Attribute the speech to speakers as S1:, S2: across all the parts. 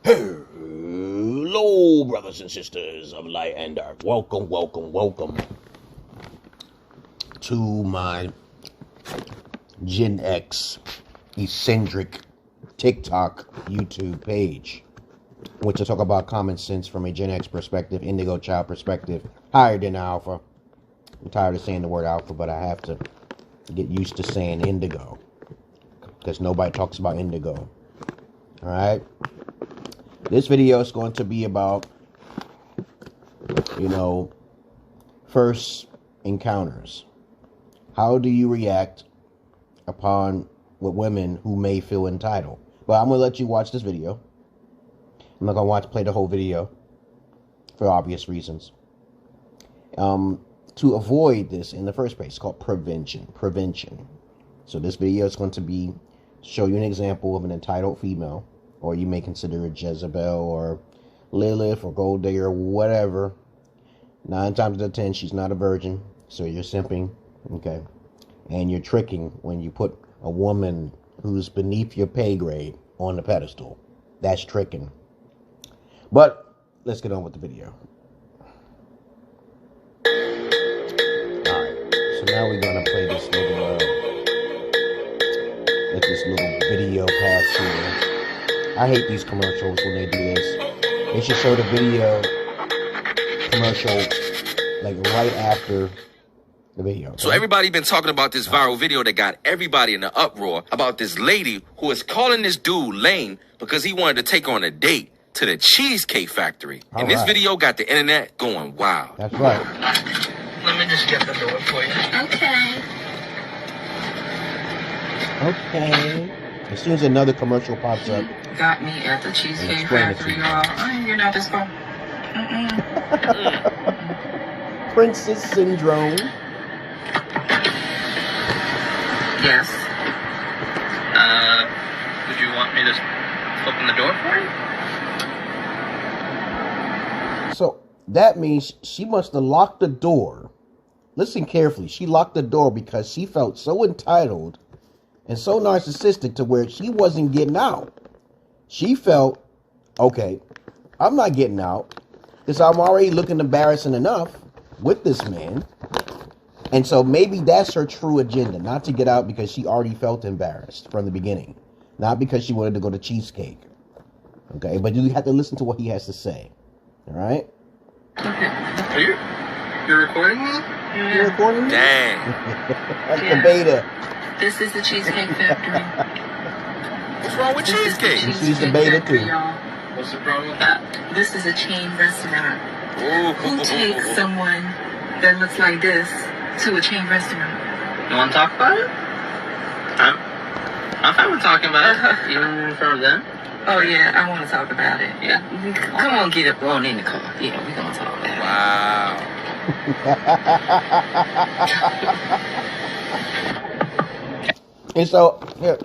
S1: Hello, brothers and sisters of light and dark. Welcome to my Gen X Eccentric TikTok YouTube page, which I talk about common sense from a Gen X perspective, indigo child perspective, higher than alpha. I'm tired of saying the word alpha, but I have to get used to saying indigo because nobody talks about indigo. All right. This video is going to be about, first encounters. How do you react upon with women who may feel entitled? But I'm going to let you watch this video. I'm not going to play the whole video for obvious reasons. To avoid this in the first place, it's called prevention. So this video is going to show you an example of an entitled female, or you may consider it Jezebel or Lilith or Gold Digger or whatever. 9 times out of 10, she's not a virgin, so you're simping, okay? And you're tricking when you put a woman who's beneath your pay grade on the pedestal. That's tricking. But let's get on with the video. Alright, so now we're gonna play this little, let this little video pass here. I hate these commercials when they do this. They should show the video commercial like right after the video. Okay?
S2: So everybody been talking about this viral video that got everybody in the uproar about this lady who is calling this dude lame because he wanted to take on a date to the Cheesecake Factory. And this video got the internet going wild.
S1: That's right.
S3: Let me just get the door for you.
S1: Okay. As soon as another commercial pops up.
S3: Got me at the Cheesecake Factory, y'all. You're not this far.
S1: Princess Syndrome.
S3: Yes. Would you want me to open the door for you?
S1: So that means she must have locked the door. Listen carefully. She locked the door because she felt so entitled and so narcissistic to where she wasn't getting out. She felt, okay, I'm not getting out because I'm already looking embarrassing enough with this man. And so maybe that's her true agenda, not to get out because she already felt embarrassed from the beginning, not because she wanted to go to Cheesecake. Okay, but you have to listen to what he has to say. All right?
S3: Okay. You're recording me? Yeah.
S1: You're recording me?
S2: Dang.
S1: That's the beta.
S3: This is the Cheesecake Factory.
S2: What's wrong with cheesecake?
S1: She's the beta too.
S3: What's the problem with that? This is a chain restaurant.
S2: Ooh.
S3: Who takes someone that looks like this to a chain restaurant? You want to talk about it? I'm fine with talking about it. Even in front of them? Oh, yeah, I want to talk about it. Yeah. Come on, get it blown in the car. Yeah, we're going to talk about it.
S2: Wow.
S1: And so, yeah,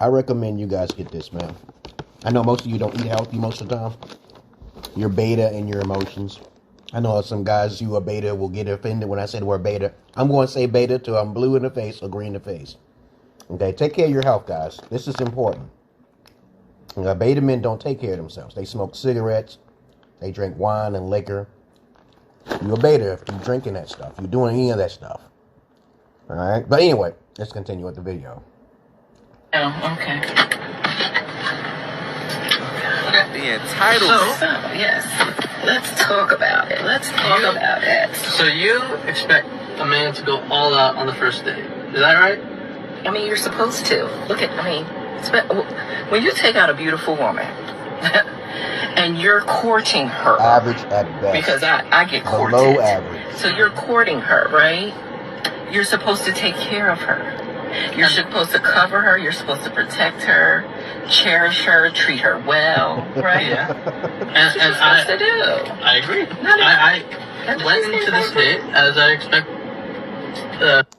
S1: I recommend you guys get this, man. I know most of you don't eat healthy most of the time. You're beta in your emotions. I know some guys who are beta will get offended when I say the word beta. I'm going to say beta till I'm blue in the face or green in the face. Okay, take care of your health, guys. This is important. Beta men don't take care of themselves. They smoke cigarettes. They drink wine and liquor. You're a beta if you're drinking that stuff. You're doing any of that stuff. All right? But anyway, let's continue with the video.
S3: Oh, okay.
S2: The entitled.
S3: So, yes. Let's talk about it. So you expect a man to go all out on the first date. Is that right? I mean, you're supposed to. When you take out a beautiful woman and you're courting her.
S1: Average at best.
S3: Because I get courted.
S1: Below average.
S3: So you're courting her, right? You're supposed to take care of her. You're supposed to cover her. You're supposed to protect her, cherish her, treat her well, right? Yeah. And supposed to do. I agree. I went into this date as I expect.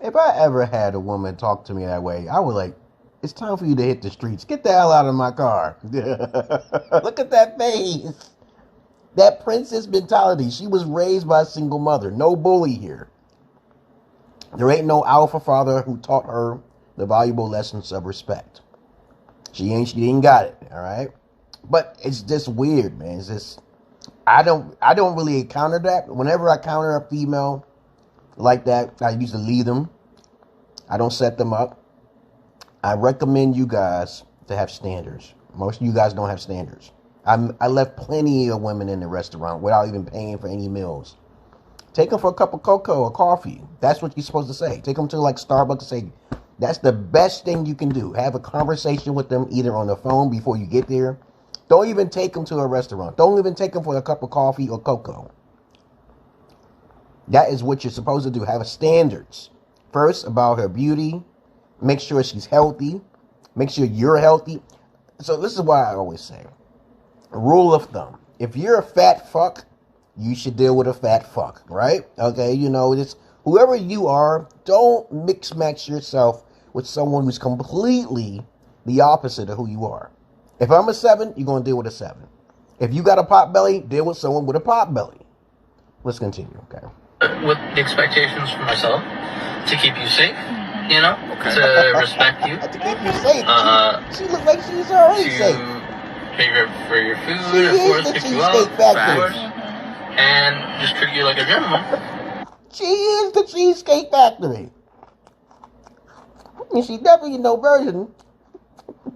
S1: If I ever had a woman talk to me that way, I would like, it's time for you to hit the streets. Get the hell out of my car. Look at that face. That princess mentality. She was raised by a single mother. No bully here. There ain't no alpha father who taught her the valuable lessons of respect. She ain't got it, all right? But it's just weird, man. It's just I don't really encounter that. Whenever I encounter a female like that, I usually leave them. I don't set them up. I recommend you guys to have standards. Most of you guys don't have standards. I left plenty of women in the restaurant without even paying for any meals. Take them for a cup of cocoa or coffee. That's what you're supposed to say. Take them to like Starbucks and say, that's the best thing you can do. Have a conversation with them either on the phone before you get there. Don't even take them to a restaurant. Don't even take them for a cup of coffee or cocoa. That is what you're supposed to do. Have standards. First, about her beauty. Make sure she's healthy. Make sure you're healthy. So this is why I always say, rule of thumb. If you're a fat fuck, you should deal with a fat fuck, right? Okay, you know, just whoever you are, don't mix match yourself with someone who's completely the opposite of who you are. If I'm a 7, you're going to deal with a 7. If you got a pot belly, deal with someone with a pot belly. Let's continue, okay?
S4: With the expectations for myself, to keep you safe, you know, to respect you.
S1: To keep you safe. She looks like she's already safe.
S4: Pay for your food,
S1: she
S4: of course,
S1: is the
S4: pick you up,
S1: Cheesecake Factory.
S4: And just treat you like a gentleman.
S1: She is the Cheesecake Factory. And she definitely no version.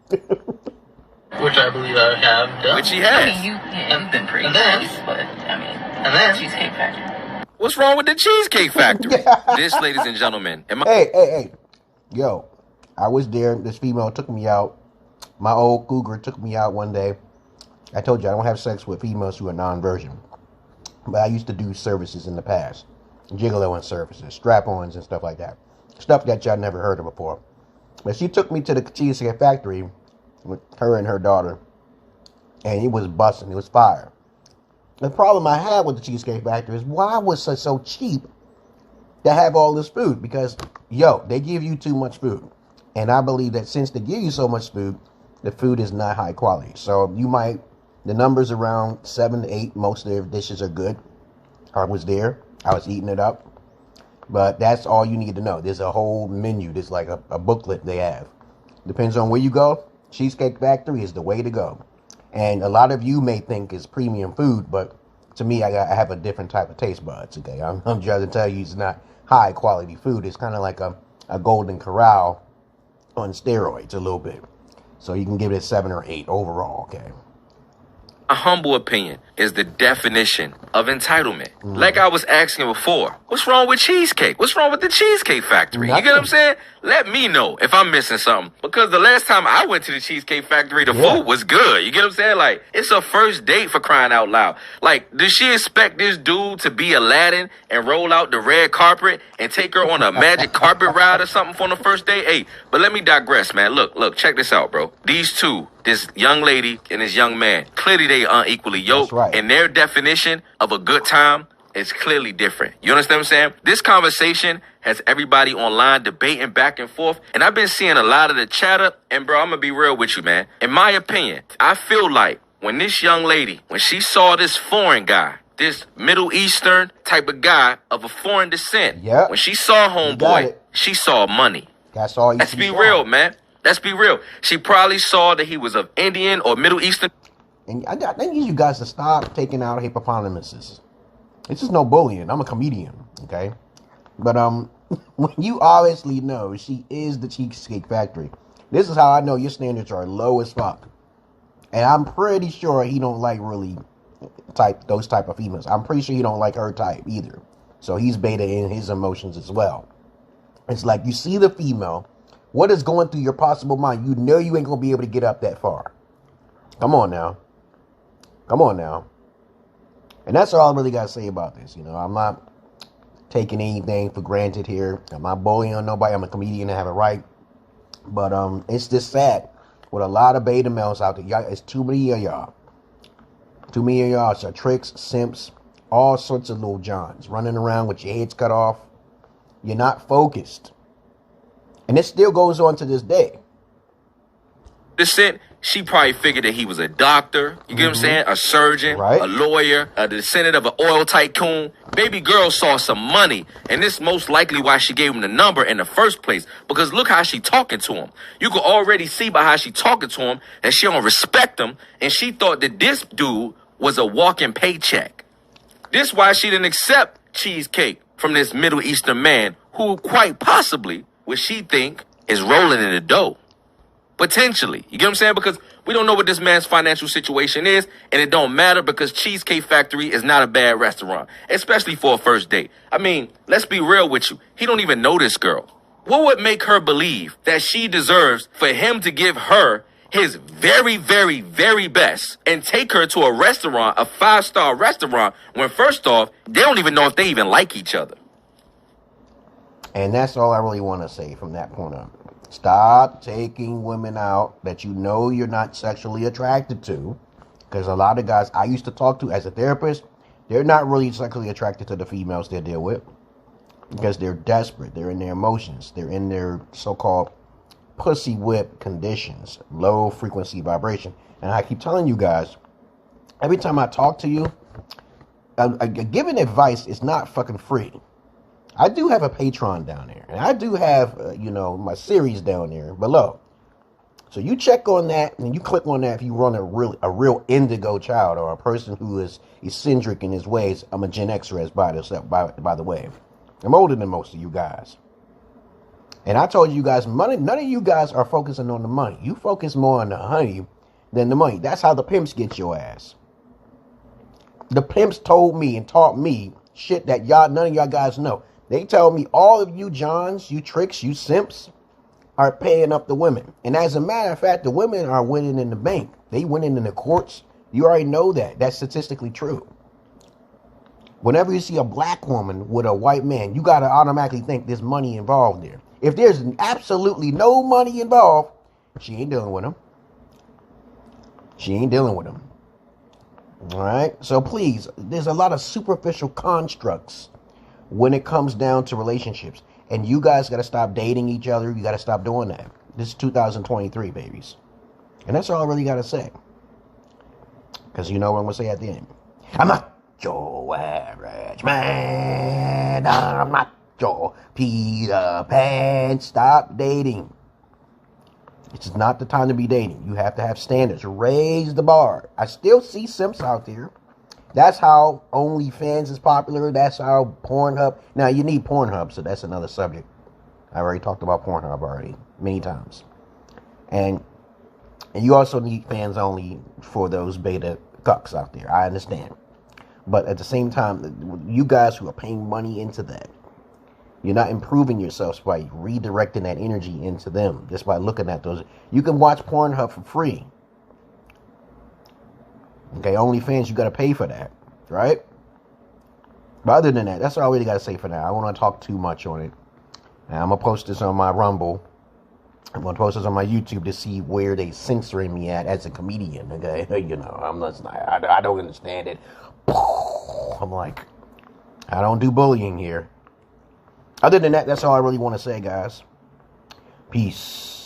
S4: Which I believe I have done.
S2: Which he has.
S3: I mean, you've been pretty
S4: And then-
S3: nice, but, I mean,
S4: And then-
S3: Cheesecake Factory.
S2: What's wrong with the Cheesecake Factory? This, ladies and gentlemen,
S1: Hey. Yo, I was there. This female took me out. My old cougar took me out one day. I told you I don't have sex with females who are non-virgin. But I used to do services in the past. Gigolo and services, strap-ons and stuff like that. Stuff that y'all never heard of before. But she took me to the Cheesecake Factory with her and her daughter. And it was busting. It was fire. The problem I had with the Cheesecake Factory is why was it so cheap to have all this food? Because, they give you too much food. And I believe that since they give you so much food, the food is not high quality. So the numbers around 7 to 8, most of their dishes are good. I was there. I was eating it up. But that's all you need to know. There's a whole menu. There's like a booklet they have. Depends on where you go. Cheesecake Factory is the way to go. And a lot of you may think it's premium food, but to me, I have a different type of taste buds, okay? I'm just to tell you it's not high quality food. It's kind of like a Golden Corral on steroids a little bit. So you can give it a 7 or 8 overall, okay?
S2: a humble opinion is the definition of entitlement. Like I was asking before, what's wrong with cheesecake? What's wrong with the Cheesecake Factory? You get what I'm saying? Let me know if I'm missing something. Because the last time I went to the Cheesecake Factory, the food was good. You get what I'm saying? Like, it's a first date for crying out loud. Like, does she expect this dude to be Aladdin and roll out the red carpet and take her on a magic carpet ride or something for the first date? Hey, but let me digress, man. Look, check this out, bro. These two, this young lady and this young man, clearly they unequally yoked.
S1: Right.
S2: And their definition of a good time is clearly different. You understand what I'm saying? This conversation has everybody online debating back and forth. And I've been seeing a lot of the chatter. And bro, I'm going to be real with you, man. In my opinion, I feel like when this young lady, when she saw this foreign guy, this Middle Eastern type of guy of a foreign descent, when she saw homeboy, she saw money.
S1: That's all you
S2: Let's be real, man. Let's be real. She probably saw that he was of Indian or Middle Eastern.
S1: And I need you guys to stop taking out hippopotamuses. It's just no bullying. I'm a comedian, okay? But when you obviously know she is the Cheesecake Factory, this is how I know your standards are low as fuck. And I'm pretty sure he don't like really those type of females. I'm pretty sure he don't like her type either. So he's beta in his emotions as well. It's like you see the female, what is going through your possible mind? You know you ain't gonna be able to get up that far. Come on now. And that's all I really gotta say about this. You know, I'm not taking anything for granted here. I'm not bullying on nobody. I'm a comedian. I have a right. But it's just sad with a lot of beta males out there. Y'all, it's too many of y'all. Too many of y'all are tricks, simps, all sorts of little johns running around with your heads cut off. You're not focused. And it still goes on to this day.
S2: descent, she probably figured that he was a doctor, you get what I'm saying? A surgeon, a lawyer, a descendant of an oil tycoon. Baby girl saw some money, and this most likely why she gave him the number in the first place, because look how she talking to him. You can already see by how she talking to him that she don't respect him, and she thought that this dude was a walking paycheck. This why she didn't accept cheesecake from this Middle Eastern man who quite possibly, what she think, is rolling in the dough. Potentially. You get what I'm saying? Because we don't know what this man's financial situation is, and it don't matter because Cheesecake Factory is not a bad restaurant, especially for a first date. I mean, let's be real with you. He don't even know this girl. What would make her believe that she deserves for him to give her his very, very, very best and take her to a restaurant, a 5-star restaurant, when first off, they don't even know if they even like each other?
S1: And that's all I really want to say from that point on. Stop taking women out that you know you're not sexually attracted to. Because a lot of guys I used to talk to as a therapist, they're not really sexually attracted to the females they deal with. Because they're desperate. They're in their emotions. They're in their so-called pussy whip conditions. Low frequency vibration. And I keep telling you guys, every time I talk to you, giving advice is not fucking free. I do have a Patreon down there, and I do have, my series down there below. So you check on that, and you click on that if you run a real indigo child or a person who is eccentric in his ways. I'm a Gen Xer, by the way. I'm older than most of you guys. And I told you guys, money. None of you guys are focusing on the money. You focus more on the honey than the money. That's how the pimps get your ass. The pimps told me and taught me shit that none of y'all guys know. They tell me all of you Johns, you tricks, you simps are paying up the women. And as a matter of fact, the women are winning in the bank. They winning in the courts. You already know that. That's statistically true. Whenever you see a black woman with a white man, you got to automatically think there's money involved there. If there's absolutely no money involved, she ain't dealing with him. She ain't dealing with him. All right? So please, there's a lot of superficial constructs when it comes down to relationships. And you guys got to stop dating each other. You got to stop doing that. This is 2023, babies. And that's all I really got to say. Because you know what I'm going to say at the end. I'm not your average man. I'm not your Peter Pan. Stop dating. It's not the time to be dating. You have to have standards. Raise the bar. I still see simps out there. That's how OnlyFans is popular. That's how Pornhub. Now, you need Pornhub, so that's another subject. I already talked about Pornhub already many times. And you also need fans only for those beta cucks out there. I understand. But at the same time, you guys who are paying money into that, you're not improving yourselves by redirecting that energy into them. Just by looking at those. You can watch Pornhub for free. Okay, OnlyFans, you got to pay for that, right? But other than that, that's all I really got to say for now. I don't want to talk too much on it. And I'm going to post this on my Rumble. I'm going to post this on my YouTube to see where they censoring me at as a comedian, okay? I don't understand it. I'm like, I don't do bullying here. Other than that, that's all I really want to say, guys. Peace.